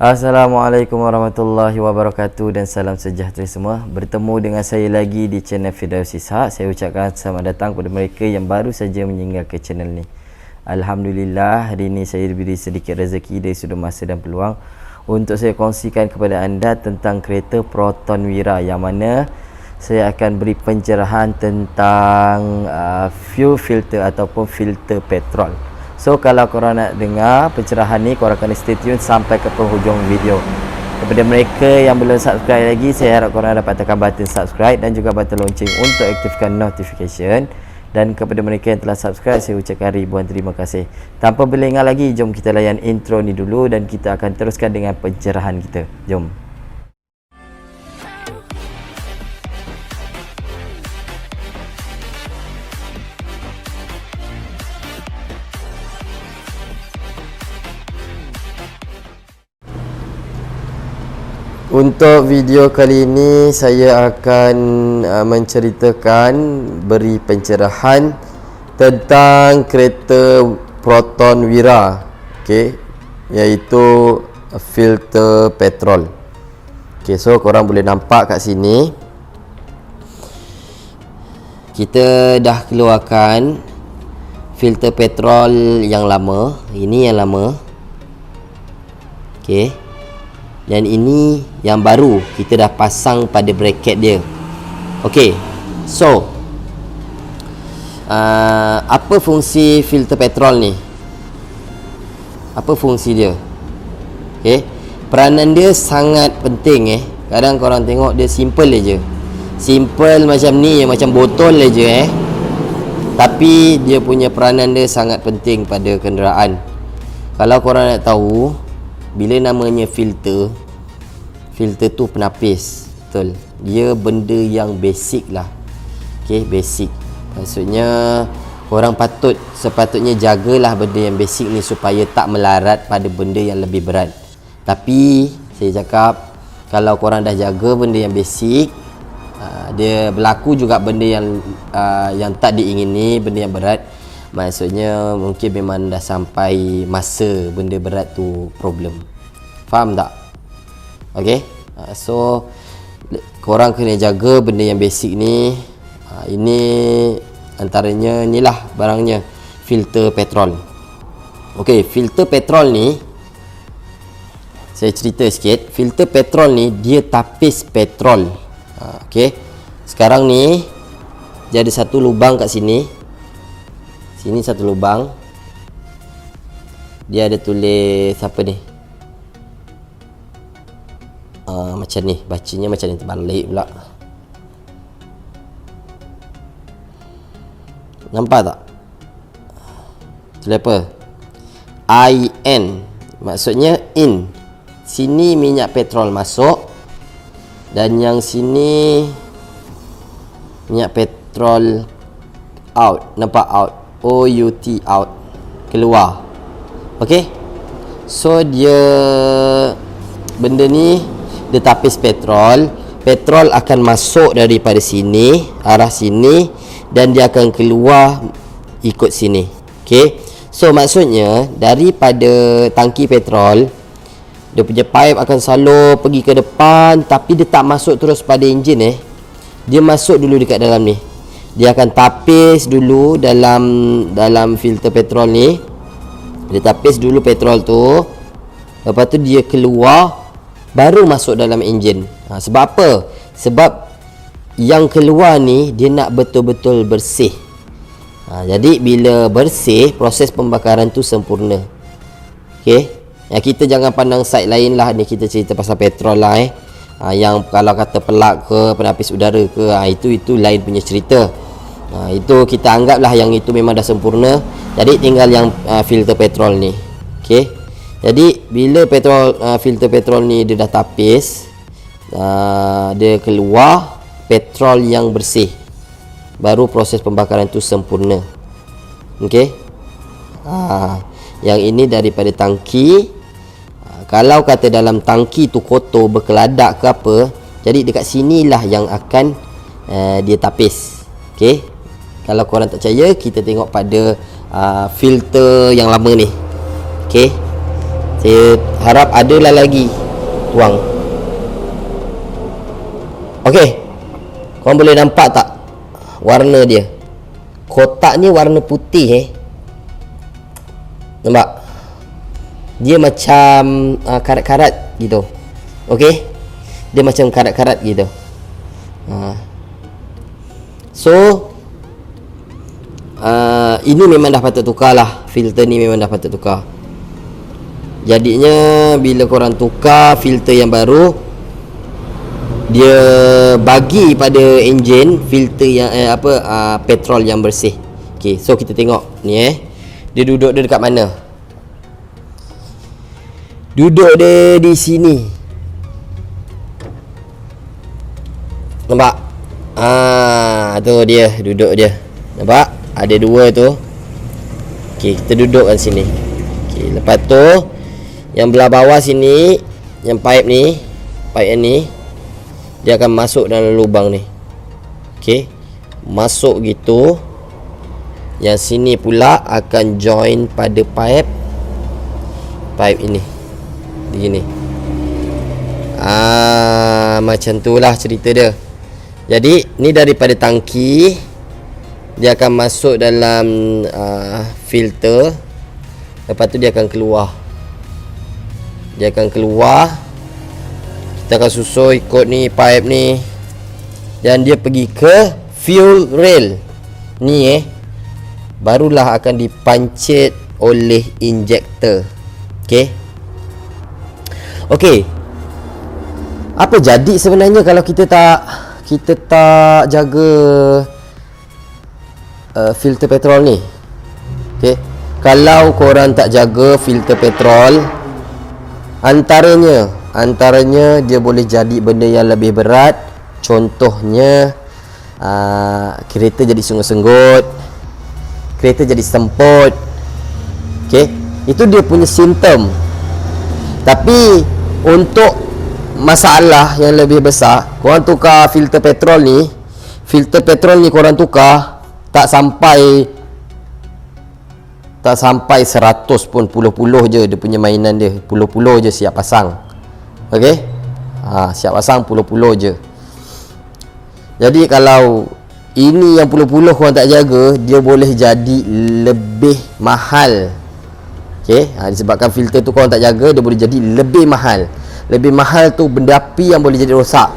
Assalamualaikum warahmatullahi wabarakatuh dan salam sejahtera semua. Bertemu dengan saya lagi di channel Firdaus Ishak. Saya ucapkan selamat datang kepada mereka yang baru saja menyenggah ke channel ni. Alhamdulillah, hari ini saya diberi sedikit rezeki dari sudut masa dan peluang untuk saya kongsikan kepada anda tentang kereta Proton Wira, yang mana saya akan beri pencerahan tentang fuel filter ataupun filter petrol. So kalau korang nak dengar pencerahan ni, korang kena stay tune sampai ke penghujung video. Kepada mereka yang belum subscribe lagi, saya harap korang dapat tekan button subscribe dan juga button lonceng untuk aktifkan notification. Dan kepada mereka yang telah subscribe, saya ucapkan ribuan terima kasih. Tanpa berlengah lagi, jom kita layan intro ni dulu dan kita akan teruskan dengan pencerahan kita. Jom. Untuk video kali ini saya akan menceritakan, beri pencerahan tentang kereta Proton Wira, okey, iaitu filter petrol. Okey, so korang boleh nampak kat sini kita dah keluarkan filter petrol yang lama. Ini yang lama, okey. Dan ini yang baru, kita dah pasang pada bracket dia. Okey, so apa fungsi filter petrol ni? Apa fungsi dia? Okey, peranan dia sangat penting. Kadang korang tengok dia simple je, simple macam ni, macam botol je tapi dia punya peranan dia sangat penting pada kenderaan. Kalau korang nak tahu, bila namanya filter tu penapis, betul, dia benda yang basic lah. Okay, basic, maksudnya orang sepatutnya jagalah benda yang basic ni supaya tak melarat pada benda yang lebih berat. Tapi saya cakap, kalau korang dah jaga benda yang basic, dia berlaku juga benda yang tak diingini, benda yang berat. Maksudnya mungkin memang dah sampai masa benda berat tu problem. Faham tak? Okey, so korang kena jaga benda yang basic ni. Ini antaranya, inilah barangnya, filter petrol. Okey, filter petrol ni saya cerita sikit. Filter petrol ni dia tapis petrol. Okey, sekarang ni dia ada satu lubang kat sini. Sini satu lubang. Dia ada tulis apa ni? Macam ni, bacanya macam ni, terbalik pula. Nampak tak? Tulis apa? IN, maksudnya in. Sini minyak petrol masuk, dan yang sini minyak petrol out. Nampak out? OUT, out, keluar. Okey, so dia, benda ni dia tapis petrol. Petrol akan masuk daripada sini, arah sini, dan dia akan keluar ikut sini. Okey, so maksudnya daripada tangki petrol, dia punya pipe akan salur pergi ke depan, tapi dia tak masuk terus pada enjin. Dia masuk dulu dekat dalam ni. Dia akan tapis dulu dalam filter petrol ni. Dia tapis dulu petrol tu, lepas tu dia keluar, baru masuk dalam enjin. Sebab apa? Sebab yang keluar ni dia nak betul-betul bersih. Jadi bila bersih, proses pembakaran tu sempurna. Okey, kita jangan pandang side lain lah. Ni kita cerita pasal petrol lah. Yang kalau kata pelak ke, penapis udara ke, itu lain punya cerita. Itu kita anggaplah yang itu memang dah sempurna. Jadi tinggal yang filter petrol ni. Okey, jadi bila filter petrol ni dia dah tapis, dia keluar petrol yang bersih, baru proses pembakaran tu sempurna. Okey, yang ini daripada tangki. Kalau kata dalam tangki tu kotor, berkeladak ke apa, jadi dekat sinilah yang akan dia tapis. Okey, kalau korang tak percaya, kita tengok pada filter yang lama ni. Okey, Saya harap adalah lagi tuang. Okey, korang boleh nampak tak warna dia? Kotak ni warna putih nampak? Dia macam karat-karat gitu. Okey, dia macam karat-karat gitu. So ini memang dah patut tukar lah. Filter ni memang dah patut tukar. Jadinya bila korang tukar filter yang baru, dia bagi pada enjin filter yang petrol yang bersih. Okey, so kita tengok ni dia duduk dia dekat mana? Duduk dia di sini. Nampak? Tu dia duduk dia. Nampak? Ada dua tu. Okey, kita duduk kat sini. Okey, lepas tu yang belah bawah sini, yang pipe yang ni dia akan masuk dalam lubang ni. Okey, masuk gitu. Yang sini pula akan join pada pipe ini. Begini. Macam tu lah cerita dia. Jadi ni daripada tangki, dia akan masuk dalam filter. Lepas tu dia akan keluar. Kita akan susun ikut ni pipe ni, dan dia pergi ke fuel rail ni barulah akan dipancit oleh injektor. Okey. Apa jadi sebenarnya kalau kita tak jaga filter petrol ni? Okey. Kalau korang tak jaga filter petrol, antaranya dia boleh jadi benda yang lebih berat. Contohnya kereta jadi senggut-senggut, kereta jadi semput. Okey, itu dia punya simptom. Tapi untuk masalah yang lebih besar, korang tukar filter petrol ni korang tukar tak sampai 100 pun, puluh-puluh je dia punya mainan dia. Puluh-puluh je siap pasang. Okey? Siap pasang puluh-puluh je. Jadi kalau ini yang puluh-puluh korang tak jaga, dia boleh jadi lebih mahal. Okey? Disebabkan filter tu korang tak jaga, dia boleh jadi lebih mahal. Lebih mahal tu benda api yang boleh jadi rosak.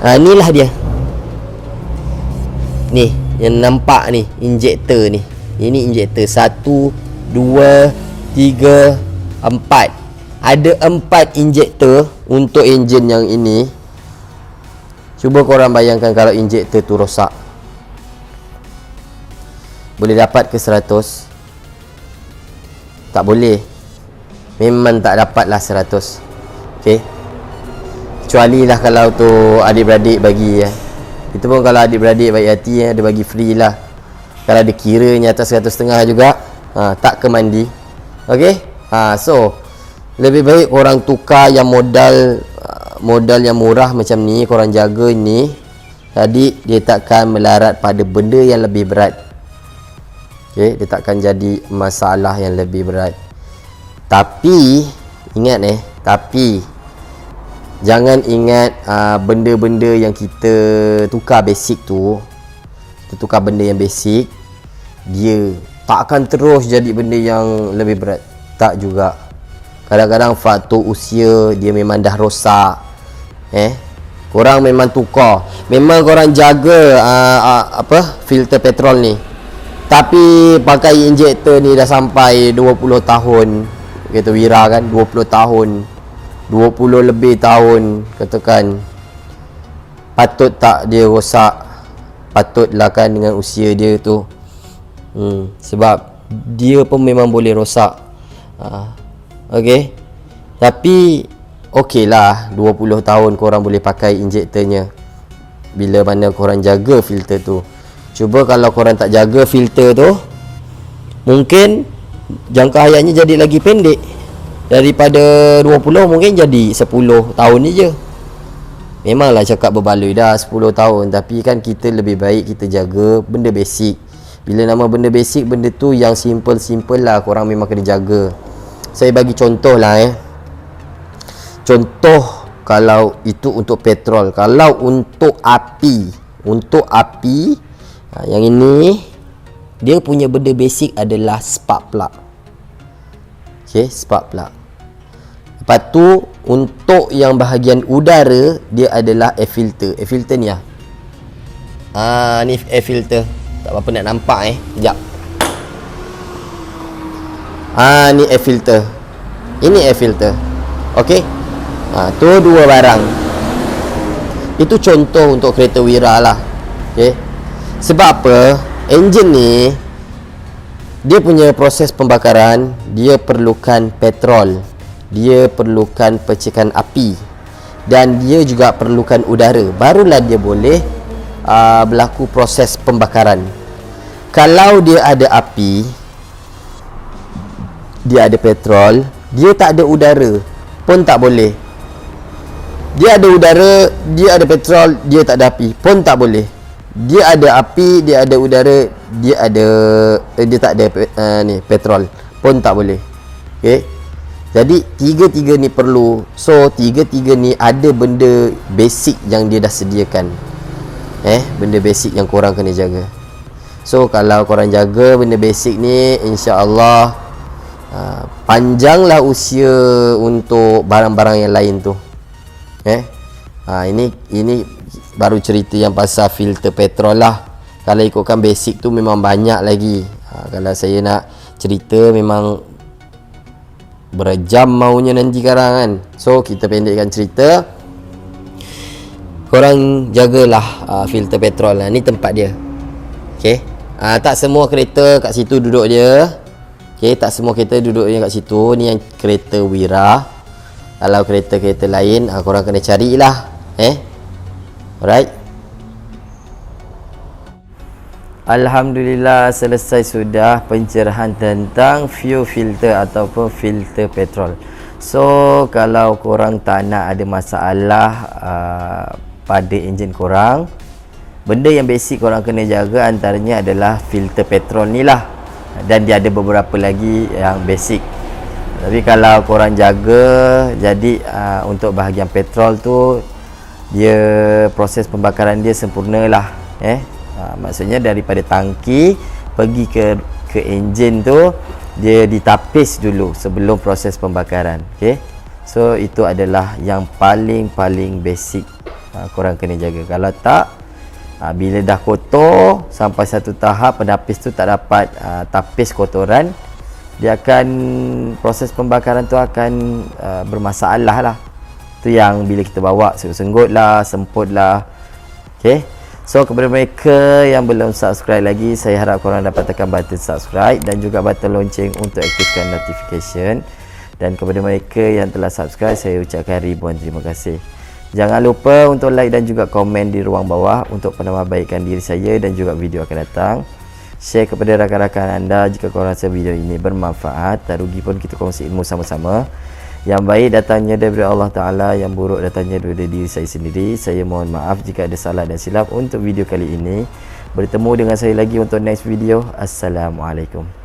Inilah dia. Ni yang nampak ni, injektor ni. Ini injektor 1, 2, 3, 4. Ada 4 injektor untuk enjin yang ini. Cuba korang bayangkan kalau injektor tu rosak, boleh dapat ke 100? Tak boleh. Memang tak dapat lah 100. Okey, kecuali lah kalau tu adik-beradik bagi Kita pun kalau adik-beradik baik hati dia bagi free lah. Kalau ada kiranya atas 100.5 juga, tak ke mandi. Okey, so lebih baik korang tukar yang modal yang murah macam ni, korang jaga ni. Jadi dia takkan melarat pada benda yang lebih berat. Okey, dia takkan jadi masalah yang lebih berat. Tapi ingat tapi jangan ingat benda-benda yang kita tukar basic tu, kita tukar benda yang basic, dia tak akan terus jadi benda yang lebih berat. Tak juga. Kadang-kadang faktor usia dia memang dah rosak. Korang memang tukar, memang korang jaga filter petrol ni, tapi pakai injektor ni dah sampai 20 tahun. Kata Wira kan, 20 tahun, 20 lebih tahun katakan. Patut tak dia rosak? Patutlah kan dengan usia dia tu. Sebab dia pun memang boleh rosak. Okey. Tapi okey lah, 20 tahun korang boleh pakai injektornya, bila mana korang jaga filter tu. Cuba kalau korang tak jaga filter tu, mungkin jangka hayatnya jadi lagi pendek. Daripada 20 mungkin jadi 10 tahun ni je. Memanglah cakap berbaloi dah 10 tahun, tapi kan kita lebih baik kita jaga benda basic. Bila nama benda basic, benda tu yang simple-simple lah korang memang kena jaga. saya bagi contoh lah contoh kalau itu untuk petrol. Kalau untuk api, yang ini dia punya benda basic adalah spark plug. Okey, spark plug. Lepas tu untuk yang bahagian udara, dia adalah air filter. Air filter ni ni air filter. Tak apa nak nampak sekejap. Ni air filter. Ini air filter. Okey. Tu dua barang. Itu contoh untuk kereta Wira lah. Okey. Sebab apa? Enjin ni dia punya proses pembakaran, dia perlukan petrol, dia perlukan percikan api, dan dia juga perlukan udara. Barulah dia boleh berlaku proses pembakaran. Kalau dia ada api, dia ada petrol, dia tak ada udara pun tak boleh. Dia ada udara, dia ada petrol, dia tak ada api pun tak boleh. Dia ada api, dia ada udara, dia tak ada petrol pun tak boleh. Okey. Jadi tiga-tiga ni perlu. So tiga-tiga ni ada benda basic yang dia dah sediakan. Benda basic yang korang kena jaga. So kalau korang jaga benda basic ni, insya-Allah panjanglah usia untuk barang-barang yang lain tu. Ini baru cerita yang pasal filter petrol lah. Kalau ikutkan basic tu memang banyak lagi. Kalau saya nak cerita memang berjam maunya nanti sekarang kan. So kita pendekkan cerita. Korang jagalah filter petrol lah. Ni tempat dia. Okey. Tak semua kereta kat situ duduk dia. Okey, tak semua kereta duduk dia kat situ. Ni yang kereta Wira. Kalau kereta-kereta lain korang kena carilah. Alright. Alhamdulillah, selesai sudah pencerahan tentang fuel filter ataupun filter petrol. So kalau korang tak nak ada masalah pada enjin korang, benda yang basic korang kena jaga antaranya adalah filter petrol ni lah. Dan dia ada beberapa lagi yang basic. Tapi kalau korang jaga, jadi untuk bahagian petrol tu, dia proses pembakaran dia sempurna lah. Maksudnya daripada tangki pergi ke enjin tu, dia ditapis dulu sebelum proses pembakaran. Okay? So itu adalah yang paling basic korang kena jaga. Kalau tak, bila dah kotor sampai satu tahap penapis tu tak dapat tapis kotoran, dia akan proses pembakaran tu akan bermasalah lah. Tu yang bila kita bawa senggut lah, semput lah. Okay. So kepada mereka yang belum subscribe lagi, saya harap korang dapat tekan button subscribe dan juga button lonceng untuk aktifkan notification. Dan kepada mereka yang telah subscribe, saya ucapkan ribuan terima kasih. Jangan lupa untuk like dan juga komen di ruang bawah untuk penambahbaikan diri saya dan juga video akan datang. Share kepada rakan-rakan anda jika korang rasa video ini bermanfaat. Tak rugi pun kita kongsi ilmu sama-sama. Yang baik datangnya daripada Allah Ta'ala, yang buruk datangnya daripada diri saya sendiri. Saya mohon maaf jika ada salah dan silap untuk video kali ini. Bertemu dengan saya lagi untuk next video. Assalamualaikum.